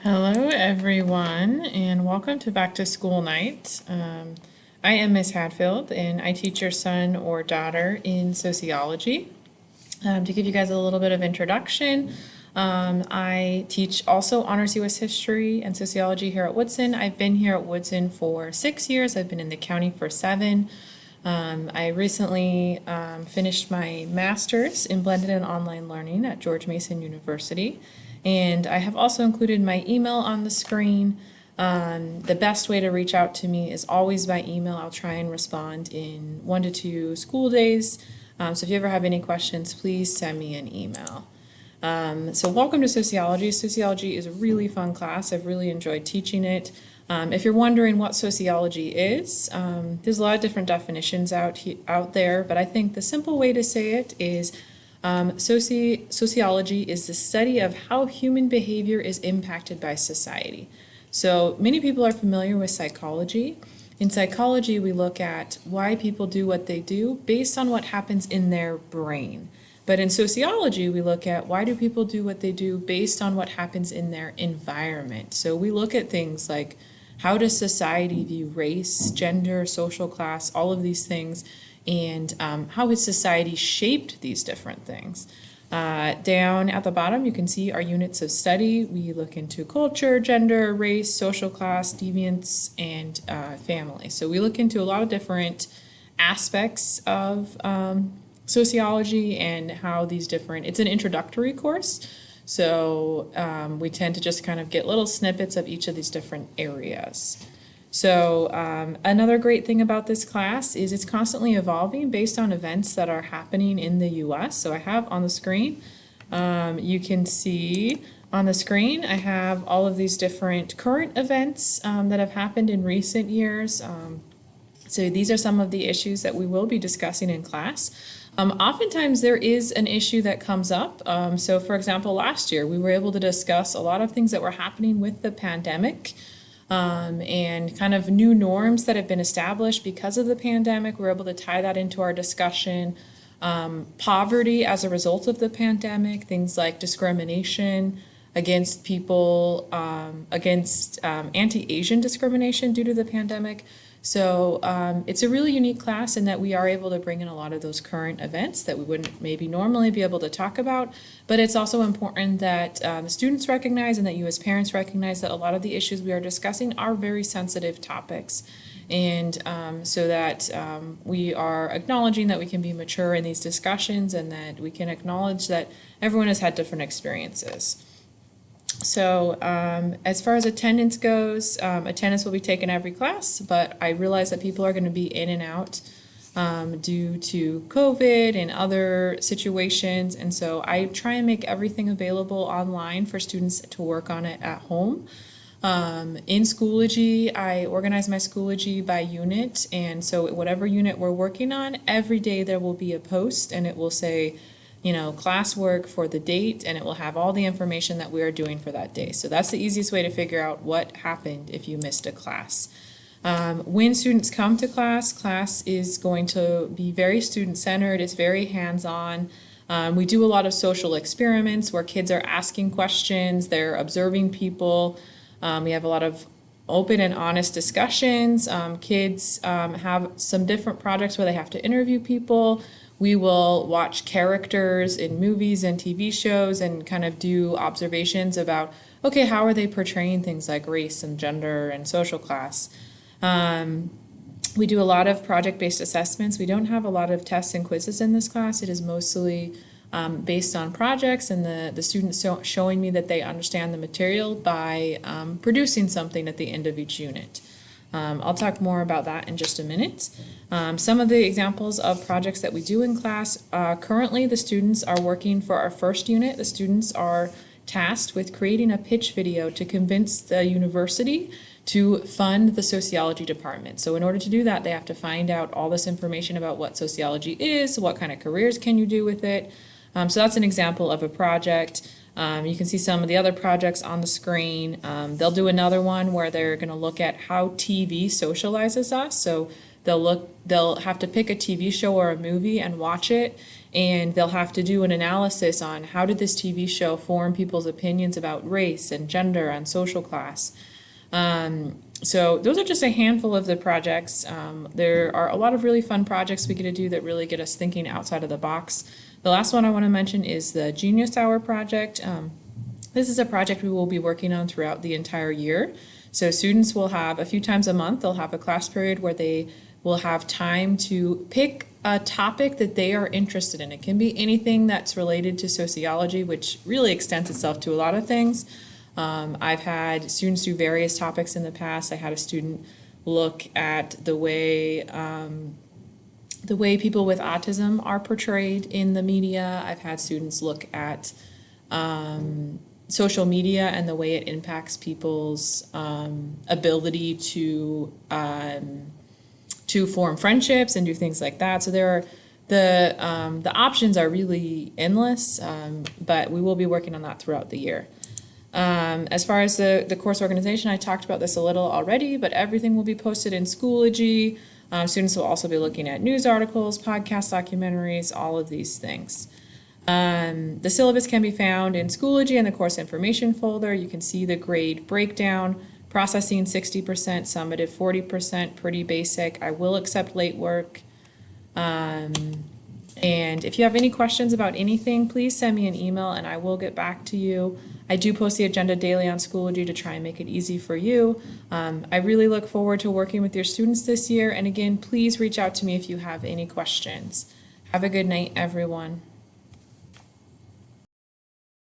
Hello, everyone, and welcome to Back to School Night. I am Miss Hadfield, and I teach your son or daughter in sociology. To give you guys a little bit of introduction, I teach also honors U.S. history and sociology here at Woodson. I've been here at Woodson for 6 years. I've been in the county for 7. I recently finished my master's in blended and online learning at George Mason University. And I have also included my email on the screen. The best way to reach out to me is always by email. I'll try and respond in 1 to 2 school days. So if you ever have any questions, please send me an email. So welcome to Sociology. Sociology is a really fun class. I've really enjoyed teaching it. If you're wondering what sociology is, there's a lot of different definitions out there, but I think the simple way to say it is sociology is the study of how human behavior is impacted by society. So many people are familiar with psychology. In psychology, we look at why people do what they do based on what happens in their brain. But in sociology, we look at why do people do what they do based on what happens in their environment. So we look at things like how does society view race, gender, social class, all of these things, and how has society shaped these different things. Down at the bottom, you can see our units of study. We look into culture, gender, race, social class, deviance, and family. So we look into a lot of different aspects of sociology and how these different, it's an introductory course. So we tend to just kind of get little snippets of each of these different areas. So another great thing about this class is it's constantly evolving based on events that are happening in the U.S. So I have on the screen, you can see on the screen, I have all of these different current events that have happened in recent years. So these are some of the issues that we will be discussing in class. Oftentimes there is an issue that comes up. So for example, last year we were able to discuss a lot of things that were happening with the pandemic and kind of new norms that have been established because of the pandemic. We're able to tie that into our discussion. Poverty as a result of the pandemic, things like discrimination against people, against anti-Asian discrimination due to the pandemic. So it's a really unique class in that we are able to bring in a lot of those current events that we wouldn't maybe normally be able to talk about, but it's also important that the students recognize and that you as parents recognize that a lot of the issues we are discussing are very sensitive topics. And so that we are acknowledging that we can be mature in these discussions and that we can acknowledge that everyone has had different experiences. So as far as attendance goes, attendance will be taken every class, but I realize that people are going to be in and out due to COVID and other situations. And so I try and make everything available online for students to work on it at home. In Schoology, I organize my Schoology by unit. And so whatever unit we're working on, every day there will be a post and it will say, you know, classwork for the date, and it will have all the information that we are doing for that day. So that's the easiest way to figure out what happened if you missed a class. When students come to class is going to be very student-centered. It's very hands-on. We do a lot of social experiments where kids are asking questions, they're observing people. We have a lot of open and honest discussions. Kids have some different projects where they have to interview people. We will watch characters in movies and TV shows and kind of do observations about, okay, how are they portraying things like race and gender and social class? We do a lot of project-based assessments. We don't have a lot of tests and quizzes in this class. It is mostly based on projects and the students showing me that they understand the material by producing something at the end of each unit. I'll talk more about that in just a minute. Some of the examples of projects that we do in class, currently the students are working for our first unit. The students are tasked with creating a pitch video to convince the university to fund the sociology department. So in order to do that, they have to find out all this information about what sociology is, what kind of careers can you do with it. So that's an example of a project. You can see some of the other projects on the screen. They'll do another one where they're going to look at how TV socializes us. So they'll have to pick a TV show or a movie and watch it and they'll have to do an analysis on how did this TV show form people's opinions about race and gender and social class. So those are just a handful of the projects. There are a lot of really fun projects we get to do that really get us thinking outside of the box. The last one I want to mention is the Genius Hour project. This is a project we will be working on throughout the entire year. So students will have a few times a month, they'll have a class period where they will have time to pick a topic that they are interested in. It can be anything that's related to sociology, which really extends itself to a lot of things. I've had students do various topics in the past. I had a student look at the way people with autism are portrayed in the media. I've had students look at social media and the way it impacts people's ability to form friendships and do things like that. So there are the options are really endless, but we will be working on that throughout the year. As far as the course organization, I talked about this a little already, but everything will be posted in Schoology. Students will also be looking at news articles, podcast documentaries, all of these things. The syllabus can be found in Schoology in the course information folder. You can see the grade breakdown. Processing 60%, summative 40%, pretty basic. I will accept late work. And if you have any questions about anything, please send me an email and I will get back to you. I do post the agenda daily on Schoology to try and make it easy for you. I really look forward to working with your students this year. And again, please reach out to me if you have any questions. Have a good night, everyone.